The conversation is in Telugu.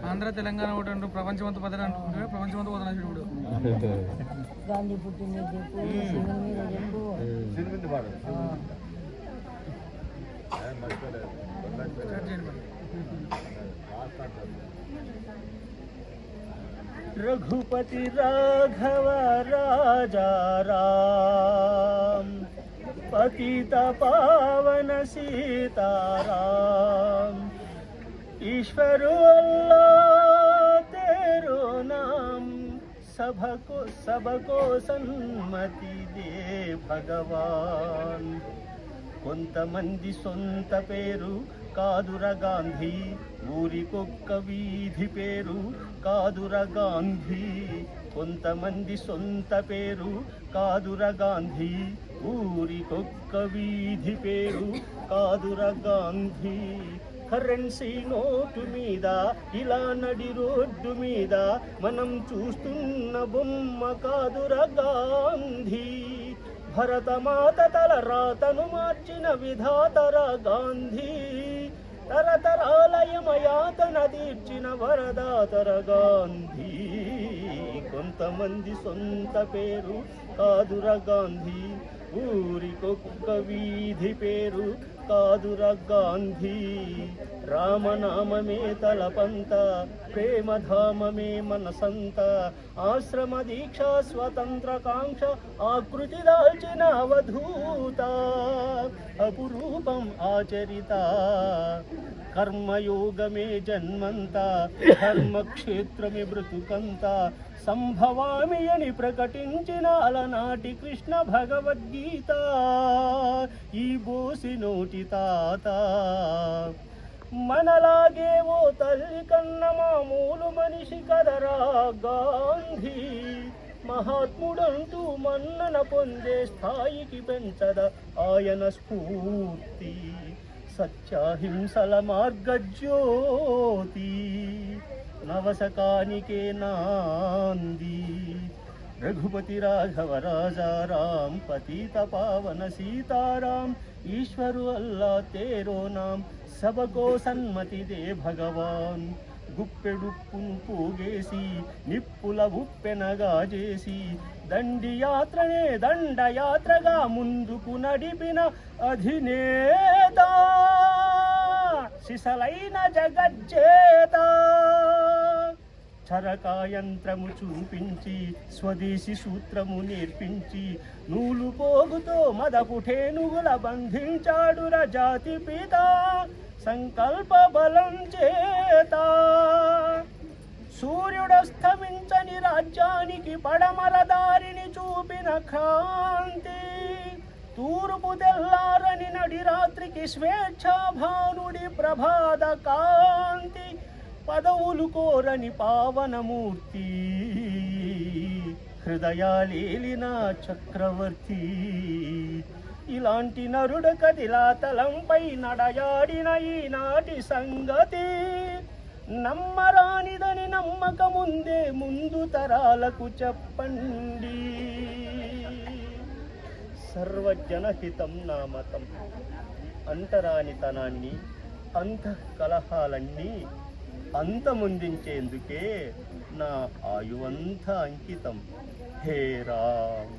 ఆంధ్ర తెలంగాణ ఒకటి అంటూ ప్రపంచమంతా పదవి అంటుంటే ప్రపంచమంతా పోతున్నా చూడు. గాంధీ పుట్టింది रघुपति राघव राजा राम, पतित पावन सीताराम, ईश्वर अल्लाह तेरो नाम, सबको सन्मति दे भगवान. కొంతమంది సొంత పేరు కాదుర గాంధీ, ఊరికొక్క వీధి పేరు కాదుర గాంధీ. కొంతమంది సొంత పేరు కాదుర గాంధీ, ఊరికొక్క వీధి పేరు కాదుర గాంధీ. కరెన్సీ నోటు మీద ఇలా నడి రోడ్డు మీద మనం చూస్తున్న బొమ్మ కాదుర గాంధీ. భరతమాత తల రాతను మార్చిన విధాతర గాంధీ, తరతరాలయమయాతన తీర్చిన వరదాతర గాంధీ. కొంతమంది సొంత పేరు కాదుర గాంధీ, ఊరికొక్క వీధి పేరు కాదుర గాంధీ. రామనామమే తలపంత, ప్రేమధామమే మనసంత, ఆశ్రమ దీక్ష స్వతంత్ర కాంక్ష ఆకృతి దాల్చిన అవధూత, అపురూపం ఆచరిత. కర్మయోగమే జన్మంత, ధర్మక్షేత్రమే బ్రతుకంత, సంభవామి అని ప్రకటించిన అలనాటి కృష్ణ భగవద్గీత. ఈ బోసి నోటి తాత మనలాగే ఓ తల్లి కన్న మామూలు మనిషి కదరా గాంధీ. మహాత్ముడంటూ మన్నన పొందే స్థాయికి పెంచద ఆయన స్ఫూర్తి. సత్యాహింసల మార్గజ్యోతి, నవశకానికే నాంది. रघुपति राघव राजा राम, पतित पावन सीताराम, ईश्वर अल्लाह तेरो नाम, सबको सन्मति दे भगवान. గుప్పెడుప్పును పోగేసి నిప్పుల ఉప్పెనగా చేసి దండియాత్రనే దండయాత్రగా ముందుకు నడిపిన అధినేత, సిసలైన జగజ్జేత. చరకాయంత్రము చూపించి స్వదేశీ సూత్రము నేర్పించి నూలు పోగుతో మదపుఠేనుగుల బంధించాడుర జాతి పిత సంకల్ప బలం చేత. సూర్యుడస్తమించని రాజ్యానికి పడమర దారిని చూపిన క్రాంతి, తూర్పు తెల్లారని నడి రాత్రికి స్వేచ్ఛాభానుడి ప్రభాత కాంతి. పదవులు కోరని పావనమూర్తి, హృదయాలేలిన చక్రవర్తి. ఇలాంటి నరుడ కదిలా తలంపై నడయాడిన ఈనాటి సంగతి నమ్మరానిదని నమ్మకముందే ముందు తరాలకు చెప్పండి. సర్వజనహితం నా మతం, అంటరానితనాన్ని అంతఃకలహాలన్నీ అంతమొందించేందుకే నా ఆయువంతా అంకితం. హే రామ్.